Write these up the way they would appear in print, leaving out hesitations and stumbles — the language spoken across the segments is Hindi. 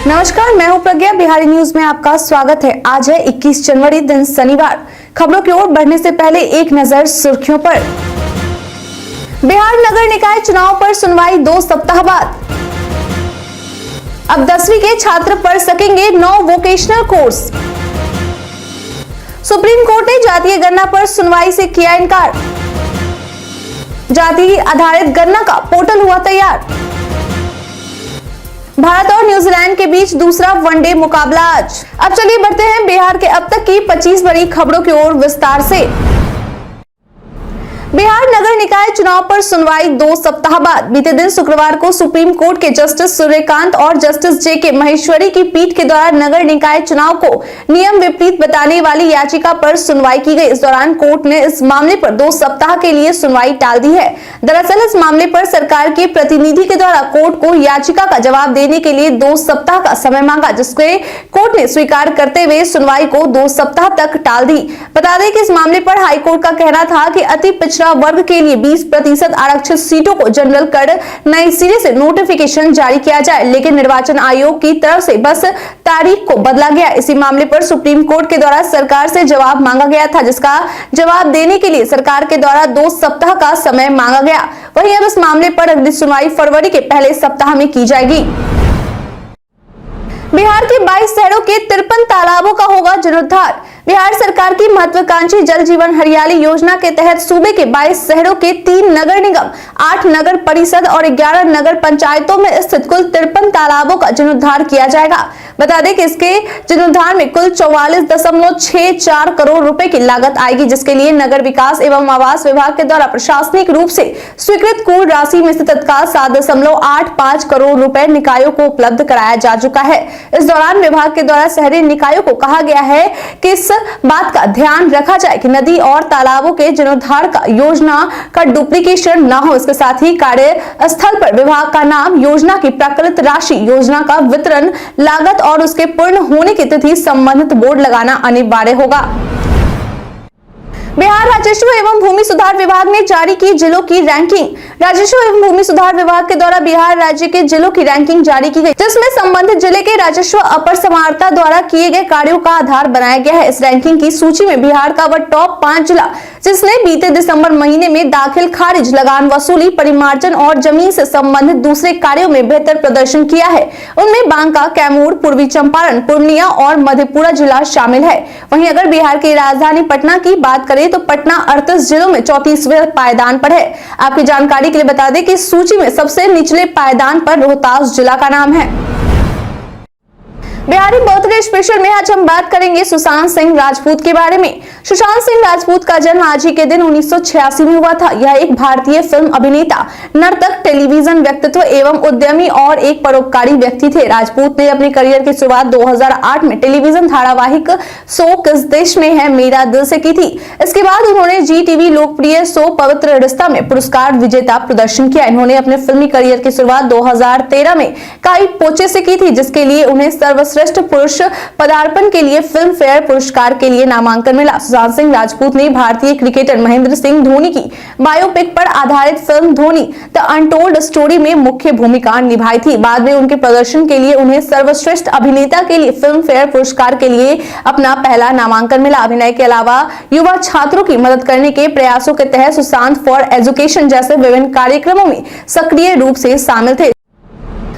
नमस्कार, मैं हूं प्रज्ञा। बिहारी न्यूज में आपका स्वागत है। आज है 21 जनवरी, दिन शनिवार। खबरों की ओर बढ़ने से पहले एक नजर सुर्खियों पर। बिहार नगर निकाय चुनाव पर सुनवाई 2 सप्ताह बाद। अब 10वीं के छात्र पढ़ सकेंगे 9 वोकेशनल कोर्स। सुप्रीम कोर्ट ने जातीय गणना पर सुनवाई से किया इनकार। जाति आधारित गणना का पोर्टल हुआ तैयार। भारत और न्यूजीलैंड के बीच दूसरा वनडे मुकाबला आज। अब चलिए बढ़ते हैं बिहार के अब तक की 25 बड़ी खबरों की ओर विस्तार से। बिहार नगर निकाय चुनाव पर सुनवाई 2 सप्ताह बाद। बीते दिन शुक्रवार को सुप्रीम कोर्ट के जस्टिस सूर्यकांत और जस्टिस जे.के. महेश्वरी की पीठ के द्वारा नगर निकाय चुनाव को नियम विपरीत बताने वाली याचिका पर सुनवाई की गई। इस दौरान कोर्ट ने इस मामले पर 2 सप्ताह के लिए सुनवाई टाल दी है। दरअसल इस मामले पर सरकार के प्रतिनिधि के द्वारा कोर्ट को याचिका का जवाब देने के लिए 2 सप्ताह का समय मांगा, जिसके कोर्ट ने स्वीकार करते हुए सुनवाई को 2 सप्ताह तक टाल दी। बता दें कि इस मामले पर हाईकोर्ट का कहना था कि अति पिछड़ा वर्ग के लिए 20% आरक्षित सीटों को जनरल कर नए सिरे से नोटिफिकेशन जारी किया जाए, लेकिन निर्वाचन आयोग की तरफ से बस तारीख को बदला गया। इसी मामले पर सुप्रीम कोर्ट के द्वारा सरकार से जवाब मांगा गया था, जिसका जवाब देने के लिए सरकार के द्वारा 2 सप्ताह का समय मांगा गया। वहीं अब इस मामले पर अगली सुनवाई फरवरी के पहले सप्ताह में की जाएगी। बिहार के 22 शहरों के 53 तालाबों का होगा जीर्णोद्धार। बिहार सरकार की महत्वाकांक्षी जल जीवन हरियाली योजना के तहत सूबे के 22 शहरों के 3 नगर निगम, 8 नगर परिषद और 11 नगर पंचायतों में स्थित कुल 53 तालाबों का जीर्णोद्धार किया जाएगा। बता दें कि इसके जीर्णोद्धार में कुल 44.64 करोड़ रुपए की लागत आएगी, जिसके लिए नगर विकास एवं आवास विभाग के द्वारा प्रशासनिक रूप से स्वीकृत कुल राशि में से तत्काल 7.85 करोड़ रुपए निकायों को उपलब्ध कराया जा चुका है। इस दौरान विभाग के द्वारा शहरी निकायों को कहा गया है कि इस बात का ध्यान रखा जाए कि नदी और तालाबों के जीर्णोद्धार का योजना का डुप्लीकेशन न हो। इसके साथ ही कार्यस्थल पर विभाग का नाम, योजना की प्रकृत राशि, योजना का वितरण, लागत और उसके पूर्ण होने की तिथि संबंधित बोर्ड लगाना अनिवार्य होगा। बिहार राजस्व एवं भूमि सुधार विभाग ने जारी की जिलों की रैंकिंग। राजस्व एवं भूमि सुधार विभाग के द्वारा बिहार राज्य के जिलों की रैंकिंग जारी की गई, जिसमें संबंधित जिले के राजस्व अपर समाहर्ता द्वारा किए गए कार्यों का आधार बनाया गया है। इस रैंकिंग की सूची में बिहार का वह टॉप 5 जिला, जिसने बीते दिसंबर महीने में दाखिल खारिज, लगान वसूली, परिमार्जन और जमीन से संबंधित दूसरे कार्यों में बेहतर प्रदर्शन किया है, उनमें बांका, कैमूर, पूर्वी चंपारण, पूर्णिया और मधेपुरा जिला शामिल है। वहीं अगर बिहार की राजधानी पटना की बात करें तो पटना 38 जिलों में 34वें पायदान पर है। आपकी जानकारी के लिए बता दें कि इस सूची में सबसे निचले पायदान पर रोहतास जिला का नाम है। बिहारी बर्थडे स्पेशल में आज हम बात करेंगे सुशांत सिंह राजपूत के बारे में। सुशांत सिंह राजपूत का जन्म आज ही के दिन 1986 में हुआ था। यह एक भारतीय फिल्म अभिनेता, नर्तक, टेलीविजन व्यक्तित्व एवं उद्यमी और एक परोपकारी व्यक्ति थे। राजपूत ने अपने करियर की शुरुआत 2008 में टेलीविजन धारावाहिक शो किस देश में है मेरा दिल से की थी। इसके बाद उन्होंने जी टीवी लोकप्रिय शो पवित्र रिश्ता में पुरस्कार विजेता प्रदर्शन किया। इन्होंने अपने फिल्मी करियर की शुरुआत 2013 में काई पोचे से की थी, जिसके लिए उन्हें सर्वश्रेष्ठ पुरुष पदार्पण के लिए फिल्म फेयर पुरस्कार के लिए नामांकन मिला। सुशांत सिंह राजपूत ने भारतीय क्रिकेटर महेंद्र सिंह धोनी की बायोपिक पर आधारित film Dhoni the untold story में मुख्य भूमिका निभाई थी। बाद में उनके प्रदर्शन के लिए उन्हें सर्वश्रेष्ठ अभिनेता के लिए फिल्म फेयर पुरस्कार के लिए अपना पहला नामांकन मिला। अभिनय के अलावा युवा छात्रों की मदद करने के प्रयासों के तहत सुशांत फॉर एजुकेशन जैसे विभिन्न कार्यक्रमों में सक्रिय रूप से शामिल थे।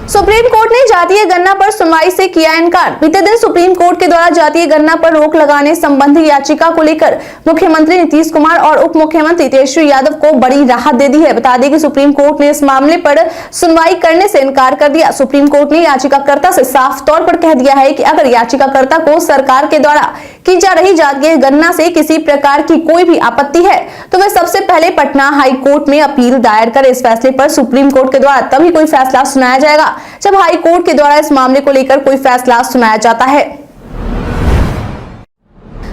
सुप्रीम कोर्ट ने जातीय गणना पर सुनवाई से किया इनकार। बीते दिन सुप्रीम कोर्ट के द्वारा जातीय गणना पर रोक लगाने संबंधी याचिका को लेकर मुख्यमंत्री नीतीश कुमार और उप मुख्यमंत्री तेजस्वी यादव को बड़ी राहत दे दी है। बता दें कि सुप्रीम कोर्ट ने इस मामले पर सुनवाई करने से इनकार कर दिया। सुप्रीम कोर्ट ने याचिकाकर्ता से साफ तौर पर कह दिया है कि अगर याचिकाकर्ता को सरकार के द्वारा की जा रही जातीय गणना से किसी प्रकार की कोई भी आपत्ति है तो वे सबसे पहले पटना हाई कोर्ट में अपील दायर करें। इस फैसले पर सुप्रीम कोर्ट के द्वारा तभी कोई फैसला सुनाया जाएगा जब हाई कोर्ट के द्वारा इस मामले को लेकर कोई फैसला सुनाया जाता है।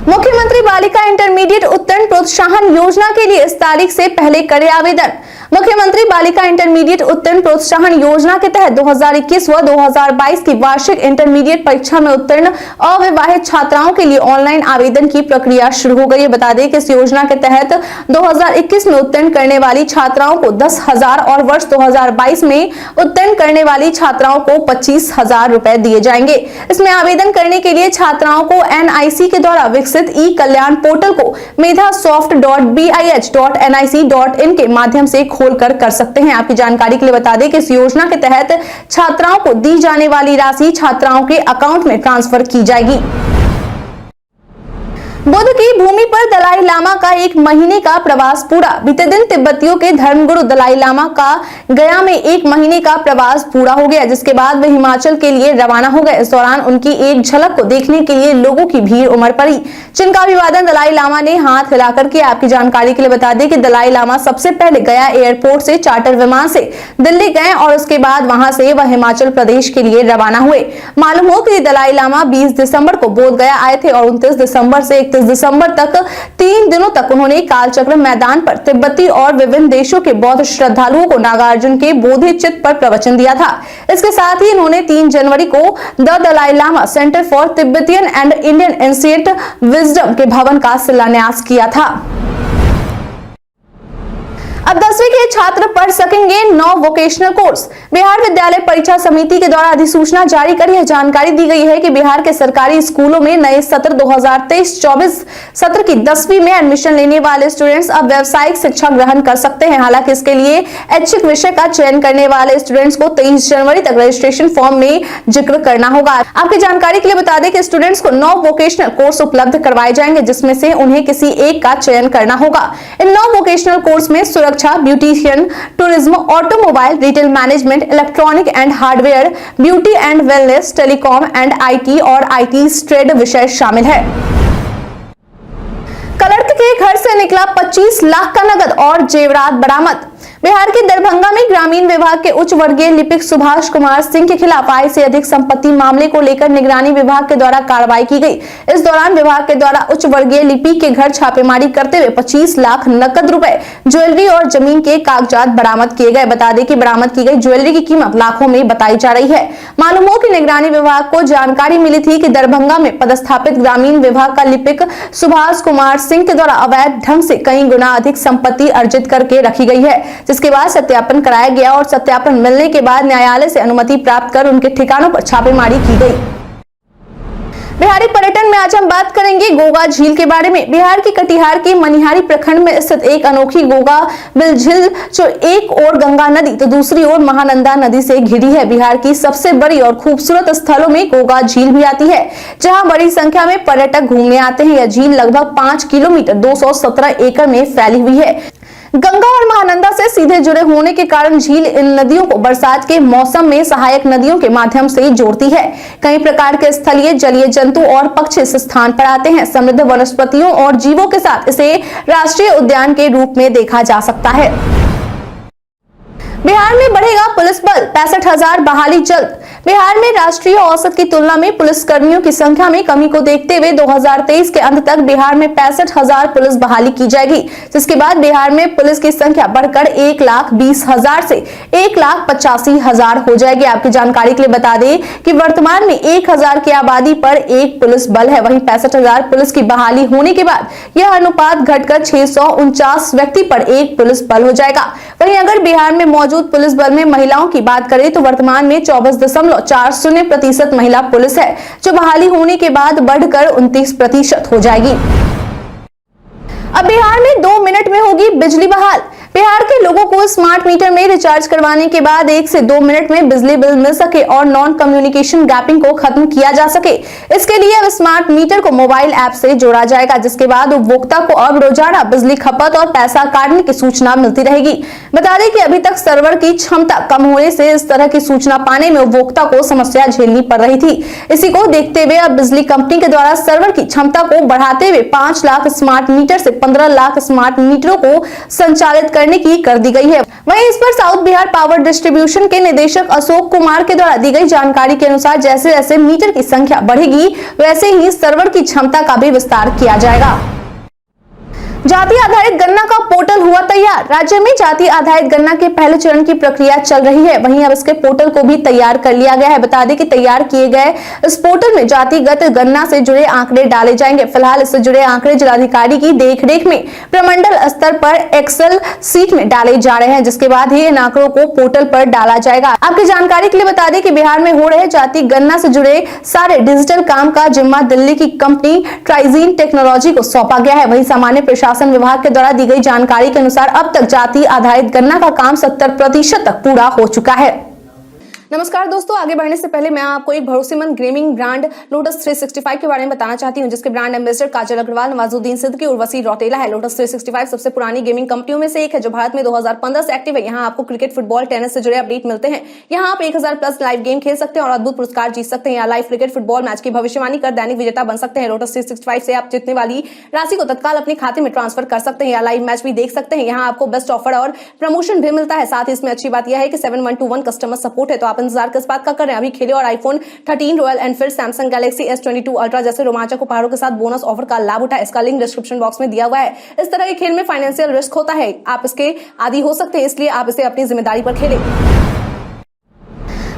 मुख्यमंत्री बालिका इंटरमीडिएट उत्तीर्ण प्रोत्साहन योजना के लिए इस तारीख से पहले करे आवेदन। मुख्यमंत्री बालिका इंटरमीडिएट उत्तीर्ण प्रोत्साहन योजना के तहत 2021 व 2022 की वार्षिक इंटरमीडिएट परीक्षा में उत्तीर्ण अविवाहित छात्राओं के लिए ऑनलाइन आवेदन की प्रक्रिया शुरू हो गई है। बता दें कि इस योजना के तहत 2021 में उत्तीर्ण करने वाली छात्राओं को 10,000 और वर्ष 2022 में उत्तीर्ण करने वाली छात्राओं को 25,000 रुपए दिए जाएंगे। इसमें आवेदन करने के लिए छात्राओं को NIC के द्वारा विकसित ई कल्याण पोर्टल को medhasoft.bih.nic.in के माध्यम से खोलकर कर सकते हैं। आपकी जानकारी के लिए बता दें कि इस योजना के तहत छात्राओं को दी जाने वाली राशि छात्राओं के अकाउंट में ट्रांसफर की जाएगी। बुद्ध की भूमि पर दलाई लामा का 1 महीने का प्रवास पूरा। बीते दिन तिब्बतियों के धर्मगुरु दलाई लामा का गया में 1 महीने का प्रवास पूरा हो गया, जिसके बाद वे हिमाचल के लिए रवाना हो गए। इस दौरान उनकी एक झलक को देखने के लिए लोगों की भीड़ उमड़ पड़ी, जिनका अभिवादन दलाई लामा ने हाथ हिलाकर किया। आपकी जानकारी के लिए बता दें कि दलाई लामा सबसे पहले गया एयरपोर्ट से चार्टर विमान से दिल्ली गए और उसके बाद वहां से वह हिमाचल प्रदेश के लिए रवाना हुए। मालूम हो कि दलाई लामा 20 दिसंबर को बोध गया आए थे और 29 दिसंबर से 31 दिसंबर तक 3 दिनों तक उन्होंने कालचक्र मैदान पर तिब्बती और विभिन्न देशों के बौद्ध श्रद्धालुओं को नागार्जुन के बोधि चित्त पर प्रवचन दिया था। इसके साथ ही इन्होंने 3 जनवरी को the Dalai Lama Centre for Tibetan and Indian ancient wisdom के भवन का शिलान्यास किया था। अब 10वीं के छात्र पढ़ सकेंगे 9 वोकेशनल कोर्स। बिहार विद्यालय परीक्षा समिति के द्वारा अधिसूचना जारी कर यह जानकारी दी गई है कि बिहार के सरकारी स्कूलों में नए सत्र 2023-24 सत्र की 10वीं में एडमिशन लेने वाले स्टूडेंट्स अब व्यावसायिक शिक्षा ग्रहण कर सकते हैं। हालांकि इसके लिए ऐच्छिक विषय का चयन करने वाले स्टूडेंट्स को 23 जनवरी तक रजिस्ट्रेशन फॉर्म में जिक्र करना होगा। आपकी जानकारी के लिए बता दें कि स्टूडेंट्स को 9 वोकेशनल कोर्स उपलब्ध करवाए जाएंगे, जिसमें से उन्हें किसी एक का चयन करना होगा। इन 9 वोकेशनल कोर्स में सुरक्षा, beautician, tourism, automobile, retail management, electronic and hardware, beauty and wellness, telecom and IT और IT ट्रेड विषय शामिल है। क्लर्क के घर से निकला 25 लाख का नगद और जेवरात बरामद। बिहार के दरभंगा में ग्रामीण विभाग के उच्च वर्गीय लिपिक सुभाष कुमार सिंह के खिलाफ आय से अधिक संपत्ति मामले को लेकर निगरानी विभाग के द्वारा कार्रवाई की गई। इस दौरान विभाग के द्वारा उच्च वर्गीय लिपिक के घर छापेमारी करते हुए 25 लाख नकद रुपए, ज्वेलरी और जमीन के कागजात बरामद किए गए। बता दें कि बरामद की गई ज्वेलरी की कीमत लाखों में बताई जा रही है। मालूम हो कि निगरानी विभाग को जानकारी मिली थी कि दरभंगा में पदस्थापित ग्रामीण विभाग का लिपिक सुभाष कुमार सिंह के द्वारा अवैध ढंग से कई गुना अधिक संपत्ति अर्जित करके रखी गई है, जिसके बाद सत्यापन कराया गया और सत्यापन मिलने के बाद न्यायालय से अनुमति प्राप्त कर उनके ठिकानों पर छापेमारी की गई। बिहारी पर्यटन में आज हम बात करेंगे गोगा झील के बारे में। बिहार के कटिहार के मनिहारी प्रखंड में स्थित एक अनोखी गोगा बिल झील जो एक ओर गंगा नदी तो दूसरी ओर महानंदा नदी से घिरी है। बिहार की सबसे बड़ी और खूबसूरत स्थलों में गोगा झील भी आती है, जहां बड़ी संख्या में पर्यटक घूमने आते हैं। यह झील लगभग 5 किलोमीटर 217 एकड़ में फैली हुई है। गंगा और महानंदा से सीधे जुड़े होने के कारण झील इन नदियों को बरसात के मौसम में सहायक नदियों के माध्यम से जोड़ती है। कई प्रकार के स्थलीय जलीय जंतु और पक्षी इस स्थान पर आते हैं। समृद्ध वनस्पतियों और जीवों के साथ इसे राष्ट्रीय उद्यान के रूप में देखा जा सकता है। बिहार में बढ़ेगा पुलिस बल, 65,000 बहाली जल्द। बिहार में राष्ट्रीय औसत की तुलना में पुलिस कर्मियों की संख्या में कमी को देखते हुए 2023 के अंत तक बिहार में 65,000 पुलिस बहाली की जाएगी, जिसके बाद बिहार में पुलिस की संख्या बढ़कर 1,20,000 से 1,85,000 हो जाएगी। आपकी जानकारी के लिए बता दें कि वर्तमान में 1,000 की आबादी पर एक पुलिस बल है। वहीं 65,000 पुलिस की बहाली होने के बाद यह अनुपात घटकर 649 व्यक्ति पर एक पुलिस बल हो जाएगा। वहीं अगर बिहार में मौजूद पुलिस बल में महिलाओं की बात करें तो वर्तमान में 24.40% महिला पुलिस है, जो बहाली होने के बाद बढ़कर 29% हो जाएगी। अब बिहार में 2 मिनट में होगी बिजली बहाल। बिहार के लोगों को स्मार्ट मीटर में रिचार्ज करवाने के बाद 1 से 2 मिनट में बिजली बिल मिल सके और नॉन कम्युनिकेशन गैपिंग को खत्म किया जा सके, इसके लिए अब स्मार्ट मीटर को मोबाइल ऐप से जोड़ा जाएगा, जिसके बाद उपभोक्ता को अब रोजाना बिजली खपत और पैसा काटने की सूचना मिलती रहेगी। बता दें कि अभी तक सर्वर की क्षमता कम होने से इस तरह की सूचना पाने में उपभोक्ता को समस्या झेलनी पड़ रही थी। इसी को देखते हुए अब बिजली कंपनी के द्वारा सर्वर की क्षमता को बढ़ाते हुए 5 लाख स्मार्ट मीटर से 15 लाख स्मार्ट मीटरों को संचालित करने की कर दी गई है। वहीं इस पर साउथ बिहार पावर डिस्ट्रीब्यूशन के निदेशक अशोक कुमार के द्वारा दी गई जानकारी के अनुसार जैसे जैसे मीटर की संख्या बढ़ेगी वैसे ही सर्वर की क्षमता का भी विस्तार किया जाएगा। जाति आधारित गणना का पोर्टल हुआ तैयार। राज्य में जाति आधारित गणना के पहले चरण की प्रक्रिया चल रही है, वहीं अब इसके पोर्टल को भी तैयार कर लिया गया है। बता दें कि तैयार किए गए इस पोर्टल में जातिगत गणना से जुड़े आंकड़े डाले जाएंगे। फिलहाल इससे जुड़े आंकड़े जिलाधिकारी की देखरेख में प्रमंडल स्तर पर एक्सेल सीट में डाले जा रहे हैं, जिसके बाद ही इन आंकड़ों को पोर्टल पर डाला जाएगा। आपकी जानकारी के लिए बता दें कि बिहार में हो रहे जाति गणना से जुड़े सारे डिजिटल काम का जिम्मा दिल्ली की कंपनी ट्राइजीन टेक्नोलॉजी को सौंपा गया है। वहीं सामान्य प्रशासन विभाग के द्वारा दी गई जानकारी के अनुसार अब तक जाति आधारित गणना का काम 70% तक पूरा हो चुका है। नमस्कार दोस्तों, आगे बढ़ने से पहले मैं आपको एक भरोसेमंद गेमिंग ब्रांड लोटस 365 के बारे में बताना चाहती हूं, जिसके ब्रांड एम्बेसडर काजल अग्रवाल, नवाजुद्दीन सिद्दीकी और वसी रौतेला है। लोटस 365 सबसे पुरानी गेमिंग कंपनियों में से एक है, जो भारत में 2015 से एक्टिव है। यहाँ आपको क्रिकेट, फुटबॉल, टेनिस से जुड़े अपडेट मिलते हैं। यहाँ आप 1000+ लाइव गेम खेल सकते हैं और अद्भुत पुरस्कार जीत सकते हैं। यहाँ लाइव क्रिकेट, फुटबॉल मैच की भविष्यवाणी कर दैनिक विजेता बन सकते हैं। लोटस 365 से आप जीतने वाली राशि को तत्काल अपने खाते में ट्रांसफर कर सकते हैं या लाइव मैच भी देख सकते हैं। यहाँ आपको बेस्ट ऑफर और प्रमोशन भी मिलता है। साथ ही इसमें अच्छी बात यह है कि 7121 कस्टमर सपोर्ट है। तो आप इंतजार किस बात का अभी खेले और iPhone 13 royal Enfield, Samsung Galaxy S22 ultra जैसे रोमांचक उपहारों के साथ बोनस ऑफर का लाभ उठाए। इसका लिंक डिस्क्रिप्शन बॉक्स में दिया हुआ है। इस तरह के खेल में फाइनेंशियल रिस्क होता है, आप इसके आदी हो सकते हैं, इसलिए आप इसे अपनी जिम्मेदारी पर खेलें।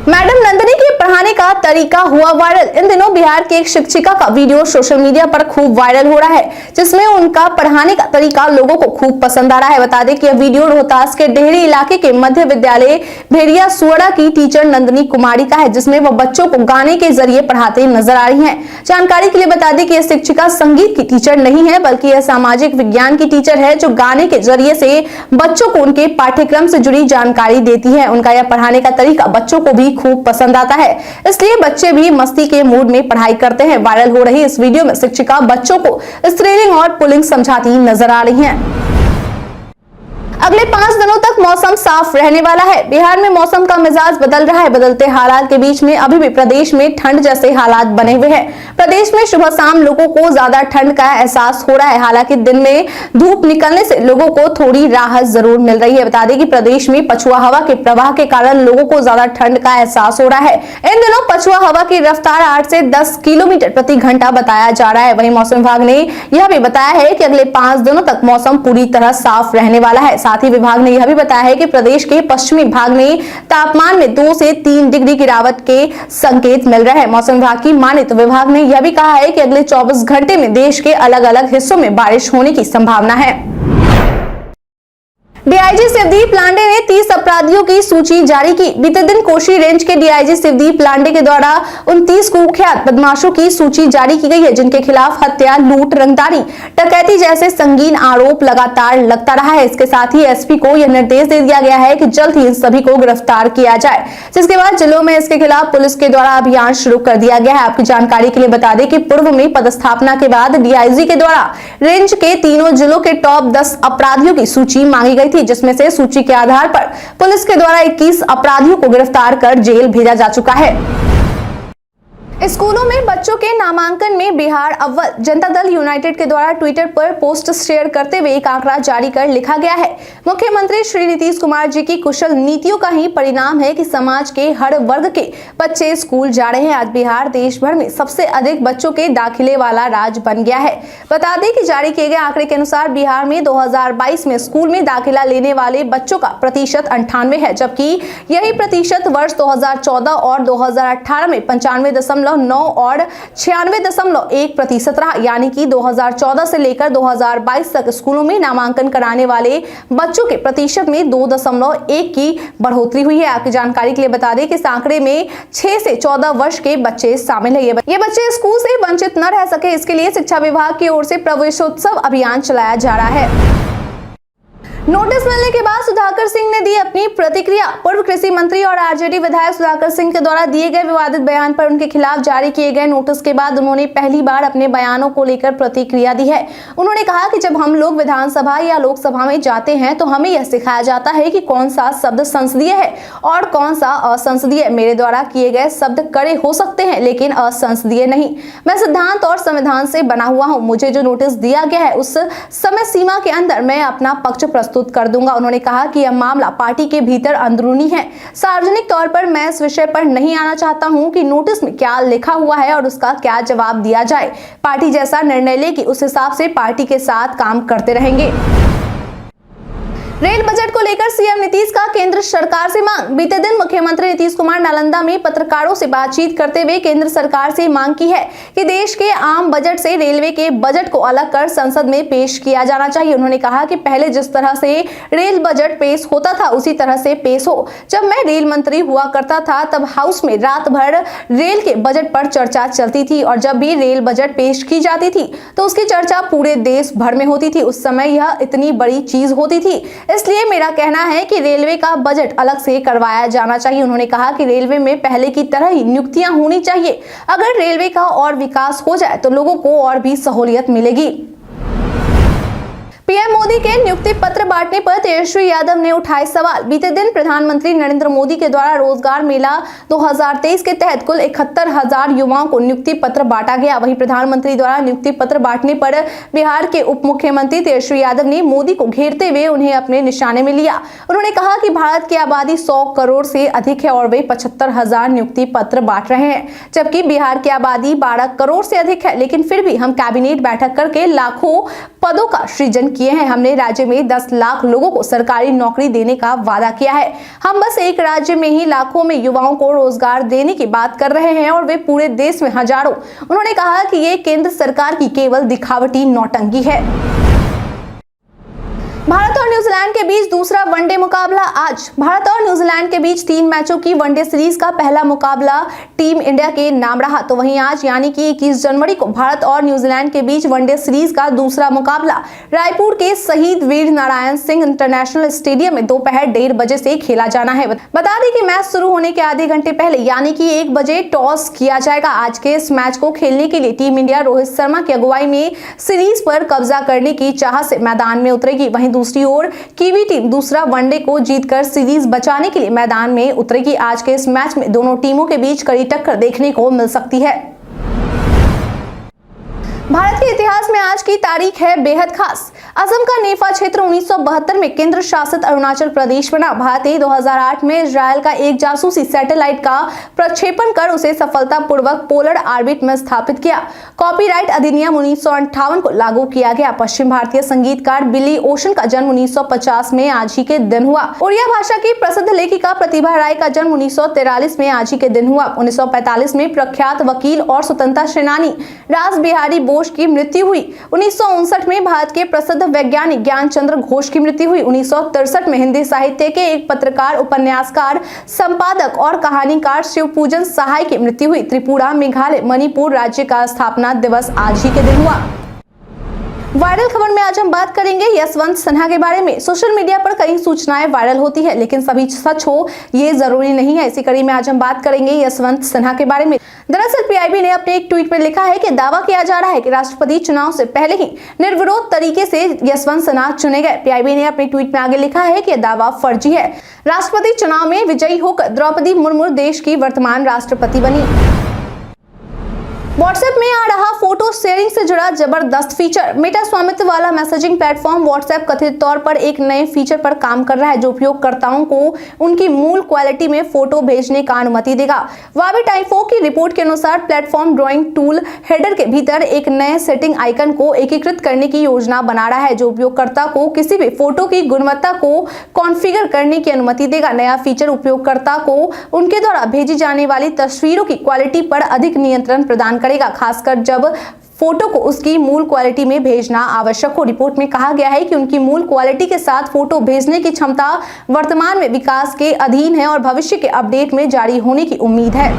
मैडम नंदिनी के पढ़ाने का तरीका हुआ वायरल। इन दिनों बिहार की एक शिक्षिका का वीडियो सोशल मीडिया पर खूब वायरल हो रहा है, जिसमें उनका पढ़ाने का तरीका लोगों को खूब पसंद आ रहा है। बता दें कि यह वीडियो रोहतास के डेहरी इलाके के मध्य विद्यालय भेड़िया सुअड़ा की टीचर नंदिनी कुमारी का है, जिसमें वह बच्चों को गाने के जरिए पढ़ाते नजर आ रही है। जानकारी के लिए बता दें कि यह शिक्षिका संगीत की टीचर नहीं है, बल्कि यह सामाजिक विज्ञान की टीचर है, जो गाने के जरिए से बच्चों को उनके पाठ्यक्रम से जुड़ी जानकारी देती है। उनका यह पढ़ाने का तरीका बच्चों को भी खूब पसंद आता है, इसलिए बच्चे भी मस्ती के मूड में पढ़ाई करते हैं। वायरल हो रही इस वीडियो में शिक्षिका बच्चों को स्त्रीलिंग और पुल्लिंग समझाती नजर आ रही हैं। अगले 5 दिनों तक मौसम साफ रहने वाला है। बिहार में मौसम का मिजाज बदल रहा है। बदलते हालात के बीच में अभी भी प्रदेश में ठंड जैसे हालात बने हुए हैं। प्रदेश में सुबह शाम लोगों को ज्यादा ठंड का एहसास हो रहा है। हालांकि दिन में धूप निकलने से लोगों को थोड़ी राहत जरूर मिल रही है। बता दें कि प्रदेश में पछुआ हवा के प्रवाह के कारण लोगों को ज्यादा ठंड का एहसास हो रहा है। इन दिनों पछुआ हवा की रफ्तार 8 से 10 किलोमीटर प्रति घंटा बताया जा रहा है। वहीं मौसम विभाग ने यह भी बताया है कि अगले 5 दिनों तक मौसम पूरी तरह साफ रहने वाला है। साथ ही विभाग ने यह भी बताया है कि प्रदेश के पश्चिमी भाग में तापमान में 2 से 3 डिग्री गिरावट के संकेत मिल रहे हैं। मौसम विभाग की माने तो विभाग ने यह भी कहा है कि अगले 24 घंटे में देश के अलग अलग हिस्सों में बारिश होने की संभावना है। डीआईजी शिवदीप लांडे ने 30 अपराधियों की सूची जारी की। बीते दिन कोशी रेंज के डीआईजी शिवदीप लांडे के द्वारा 29 कुख्यात बदमाशों की सूची जारी की गई है, जिनके खिलाफ हत्या, लूट, रंगदारी, डकैती जैसे संगीन आरोप लगातार लगता रहा है। इसके साथ ही एसपी को यह निर्देश दे दिया गया है कि जल्द ही इन सभी को गिरफ्तार किया जाए, जिसके बाद जिलों में इसके खिलाफ पुलिस के द्वारा अभियान शुरू कर दिया गया है। आपकी जानकारी के लिए बता दें कि पूर्व में पदस्थापना के बाद डीआईजी के द्वारा रेंज के तीनों जिलों के टॉप 10 अपराधियों की सूची मांगी गई थी, जिसमें से सूची के आधार पर पुलिस के द्वारा 21 अपराधियों को गिरफ्तार कर जेल भेजा जा चुका है। स्कूलों में बच्चों के नामांकन में बिहार अव्वल। जनता दल यूनाइटेड के द्वारा ट्विटर पर पोस्ट शेयर करते हुए एक आंकड़ा जारी कर लिखा गया है, मुख्यमंत्री श्री नीतीश कुमार जी की कुशल नीतियों का ही परिणाम है कि समाज के हर वर्ग के बच्चे स्कूल जा रहे हैं। आज बिहार देश भर में सबसे अधिक बच्चों के दाखिले वाला राज्य बन गया है। बता दें कि जारी किए गए आंकड़े के अनुसार बिहार में 2022 में स्कूल में दाखिला लेने वाले बच्चों का प्रतिशत 98 है, जबकि यही प्रतिशत वर्ष 2014 और 2018 में 95.9 और 96.1% रहा। यानी कि 2014 से लेकर 2022 तक स्कूलों में नामांकन कराने वाले बच्चों के प्रतिशत में 2.1 की बढ़ोतरी हुई है। आपकी जानकारी के लिए बता दें कि इस आंकड़े में 6 से 14 वर्ष के बच्चे शामिल हैं। ये बच्चे स्कूल से वंचित न रह सके, इसके लिए शिक्षा विभाग की ओर से प्रवेशोत्सव अभियान चलाया जा रहा है। नोटिस मिलने के बाद सुधाकर सिंह ने दी अपनी प्रतिक्रिया। पूर्व कृषि मंत्री और आरजेडी विधायक सुधाकर सिंह के द्वारा दिए गए विवादित बयान पर उनके खिलाफ जारी किए गए नोटिस के बाद उन्होंने पहली बार अपने बयानों को लेकर प्रतिक्रिया दी है। उन्होंने कहा कि जब हम लोग विधानसभा या लोकसभा में जाते हैं तो हमें यह सिखाया जाता है कि कौन सा शब्द संसदीय है और कौन सा असंसदीय। मेरे द्वारा किए गए शब्द कड़े हो सकते हैं, हैं लेकिन असंसदीय नहीं। मैं सिद्धांत और संविधान से बना हुआ हूं। मुझे जो नोटिस दिया गया है उस समय सीमा के अंदर मैं अपना पक्ष प्रस्तुत कर दूंगा। उन्होंने कहा कि यह मामला पार्टी के भीतर अंदरूनी है। सार्वजनिक तौर पर मैं इस विषय पर नहीं आना चाहता हूं कि नोटिस में क्या लिखा हुआ है और उसका क्या जवाब दिया जाए। पार्टी जैसा निर्णय लेगी उस हिसाब से पार्टी के साथ काम करते रहेंगे। रेल बजट को लेकर सीएम नीतीश का केंद्र सरकार से मांग। बीते दिन मुख्यमंत्री नीतीश कुमार नालंदा में पत्रकारों से बातचीत करते हुए केंद्र सरकार से मांग की है कि देश के आम बजट से रेलवे के बजट को अलग कर संसद में पेश किया जाना चाहिए। उन्होंने कहा कि पहले जिस तरह से रेल बजट पेश होता था उसी तरह से पेश हो। जब मैं रेल मंत्री हुआ करता था तब हाउस में रात भर रेल के बजट पर चर्चा चलती थी और जब भी रेल बजट पेश की जाती थी तो उसकी चर्चा पूरे देश भर में होती थी। उस समय यह इतनी बड़ी चीज होती थी, इसलिए मेरा कहना है कि रेलवे का बजट अलग से करवाया जाना चाहिए। उन्होंने कहा कि रेलवे में पहले की तरह ही नियुक्तियां होनी चाहिए। अगर रेलवे का और विकास हो जाए तो लोगों को और भी सहूलियत मिलेगी। पीएम मोदी के नियुक्ति पत्र बांटने पर तेजस्वी यादव ने उठाए सवाल। बीते दिन प्रधानमंत्री नरेंद्र मोदी के द्वारा रोजगार मेला 2023 के तहत कुल 71,000 युवाओं को नियुक्ति पत्र बांटा गया। वहीं प्रधानमंत्री द्वारा नियुक्ति पत्र बांटने पर बिहार के उप मुख्यमंत्री तेजस्वी यादव ने मोदी को घेरते हुए उन्हें अपने निशाने में लिया। उन्होंने कहा कि भारत की आबादी 100 करोड़ से अधिक है और वे 75,000 नियुक्ति पत्र बांट रहे हैं, जबकि बिहार की आबादी 12 करोड़ से अधिक है। लेकिन फिर भी हम कैबिनेट बैठक करके लाखों पदों का सृजन किए हैं। हमने राज्य में 10 लाख लोगों को सरकारी नौकरी देने का वादा किया है। हम बस एक राज्य में ही लाखों में युवाओं को रोजगार देने की बात कर रहे हैं और वे पूरे देश में हजारों। उन्होंने कहा कि ये केंद्र सरकार की केवल दिखावटी नौटंकी है। भारत और न्यूजीलैंड के बीच दूसरा वनडे मुकाबला आज। भारत और न्यूजीलैंड के बीच 3 मैचों की वनडे सीरीज का पहला मुकाबला टीम इंडिया के नाम रहा। तो वहीं आज यानी कि 21 जनवरी को भारत और न्यूजीलैंड के बीच वनडे सीरीज का दूसरा मुकाबला रायपुर के शहीद वीर नारायण सिंह इंटरनेशनल स्टेडियम में दोपहर 1:30 बजे से खेला जाना है। बता दें कि मैच शुरू होने के आधे घंटे पहले यानी कि 1 बजे टॉस किया जाएगा। आज के इस मैच को खेलने के लिए टीम इंडिया रोहित शर्मा की अगुवाई में सीरीज पर कब्जा करने की चाह से मैदान में उतरेगी। वहीं दूसरी ओर कीवी टीम दूसरा वनडे को जीतकर सीरीज बचाने के लिए मैदान में उतरेगी। आज के इस मैच में दोनों टीमों के बीच कड़ी टक्कर देखने को मिल सकती है। भारत के इतिहास में आज की तारीख है बेहद खास। असम का नेफा क्षेत्र 1972 में केंद्र शासित अरुणाचल प्रदेश बना। भारत ने 2008 में इजरायल का एक जासूसी सैटेलाइट का प्रक्षेपण कर उसे सफलतापूर्वक पोलर ऑर्बिट में स्थापित किया। कॉपीराइट अधिनियम 1958 को लागू किया गया। पश्चिम भारतीय संगीतकार बिली ओशन का जन्म 1950 में आज ही के दिन हुआ। उड़िया भाषा की प्रसिद्ध लेखिका प्रतिभा राय का जन्म 1943 में आज ही के दिन हुआ। 1945 में प्रख्यात वकील और स्वतंत्रता सेनानी रास बिहारी बोस की मृत्यु हुई। 1959 में भारत के प्रसिद्ध वैज्ञानिक ज्ञान चंद्र घोष की मृत्यु हुई। 1963 में हिंदी साहित्य के एक पत्रकार, उपन्यासकार, संपादक और कहानीकार शिवपूजन सहाय की मृत्यु हुई। त्रिपुरा, मेघालय, मणिपुर राज्य का स्थापना दिवस आज ही के दिन हुआ। वायरल खबर में आज हम बात करेंगे यशवंत सिन्हा के बारे में। सोशल मीडिया पर कई सूचनाएं वायरल होती है लेकिन सभी सच हो ये जरूरी नहीं है। इसी कड़ी में आज हम बात करेंगे यशवंत सिन्हा के बारे में। दरअसल पीआईबी ने अपने एक ट्वीट में लिखा है कि दावा किया जा रहा है कि राष्ट्रपति चुनाव से पहले ही निर्विरोध तरीके से यशवंत सिन्हा चुने गए। पीआईबी ने अपने ट्वीट में आगे लिखा है कि दावा फर्जी है। राष्ट्रपति चुनाव में विजयी होकर द्रौपदी मुर्मू देश की वर्तमान राष्ट्रपति बनी। व्हाट्सएप में आ रहा फोटो शेयरिंग से जुड़ा जबरदस्त फीचर। मेटा स्वामित्व वाला मैसेजिंग प्लेटफॉर्म व्हाट्सएप कथित तौर पर एक नए फीचर पर काम कर रहा है जो उपयोगकर्ताओं को उनकी मूल क्वालिटी में फोटो भेजने का अनुमति देगा। वावी टाइम्फो की रिपोर्ट के अनुसार प्लेटफॉर्म ड्राइंग टूल हेडर के भीतर एक नए सेटिंग आइकन को एकीकृत करने की योजना बना रहा है जो उपयोगकर्ता को किसी भी फोटो की गुणवत्ता को कॉन्फ़िगर करने की अनुमति देगा। नया फीचर उपयोगकर्ता को उनके द्वारा भेजी जाने वाली तस्वीरों की क्वालिटी पर अधिक नियंत्रण प्रदान करेगा, खासकर जब फोटो को उसकी मूल क्वालिटी में भेजना आवश्यक हो। रिपोर्ट में कहा गया है कि उनकी मूल क्वालिटी के साथ फोटो भेजने की क्षमता वर्तमान में विकास के अधीन है और भविष्य के अपडेट में जारी होने की उम्मीद है।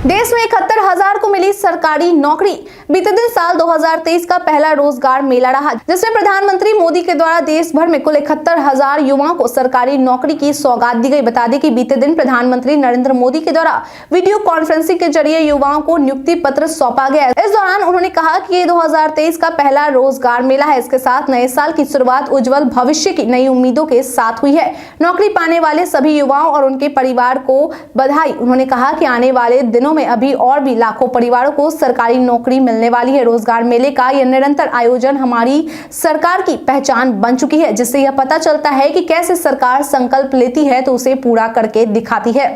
देश में 71,000 को मिली सरकारी नौकरी। बीते दिन साल 2023 का पहला रोजगार मेला रहा, जिसमें प्रधानमंत्री मोदी के द्वारा देश भर में कुल 71,000 युवाओं को सरकारी नौकरी की सौगात दी गई। बता दें कि बीते दिन प्रधानमंत्री नरेंद्र मोदी के द्वारा वीडियो कॉन्फ्रेंसिंग के जरिए युवाओं को नियुक्ति पत्र सौंपा गया। इस दौरान उन्होंने कहा कि ये 2023 का पहला रोजगार मेला है। इसके साथ नए साल की शुरुआत उज्जवल भविष्य की नई उम्मीदों के साथ हुई है। नौकरी पाने वाले सभी युवाओं और उनके परिवार को बधाई। उन्होंने कहा कि आने वाले दिनों में अभी और भी लाखों परिवारों को सरकारी नौकरी मिलने वाली है। रोजगार मेले का यह निरंतर आयोजन हमारी सरकार की पहचान बन चुकी है, जिससे यह पता चलता है कि कैसे सरकार संकल्प लेती है तो उसे पूरा करके दिखाती है।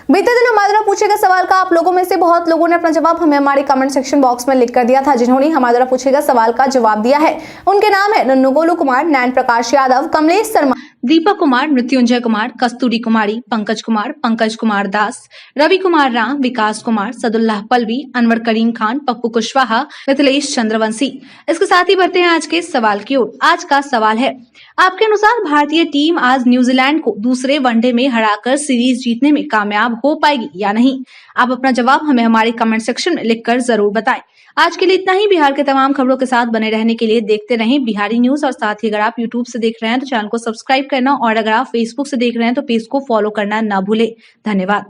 बीते दिन हमारे द्वारा पूछे गए सवाल का आप लोगों में से बहुत लोगों ने अपना जवाब हमें हमारे कमेंट सेक्शन बॉक्स में लिख कर दिया था। जिन्होंने हमारे द्वारा पूछे गए सवाल का जवाब दिया है उनके नाम है नन्नू गोलू कुमार, नैन प्रकाश यादव, कमलेश शर्मा, दीपक कुमार, मृत्युंजय कुमार, कस्तूरी कुमारी, पंकज कुमार दास, रवि कुमार राम, विकास कुमार, सदुल्लाह पलवी, अनवर करीम खान, पप्पू कुशवाहा, मिथिलेश चंद्रवंशी। इसके साथ ही बढ़ते हैं आज के सवाल की ओर। आज का सवाल है, आपके अनुसार भारतीय टीम आज न्यूजीलैंड को दूसरे वनडे में हराकर सीरीज जीतने में कामयाब हो पाएगी या नहीं? आप अपना जवाब हमें हमारे कमेंट सेक्शन में लिखकर जरूर बताएं। आज के लिए इतना ही। बिहार के तमाम खबरों के साथ बने रहने के लिए देखते रहें बिहारी न्यूज। और साथ ही अगर आप यूट्यूब से देख रहे हैं तो चैनल को सब्सक्राइब करना, और अगर आप फेसबुक से देख रहे हैं तो पेज को फॉलो करना ना भूलें। धन्यवाद।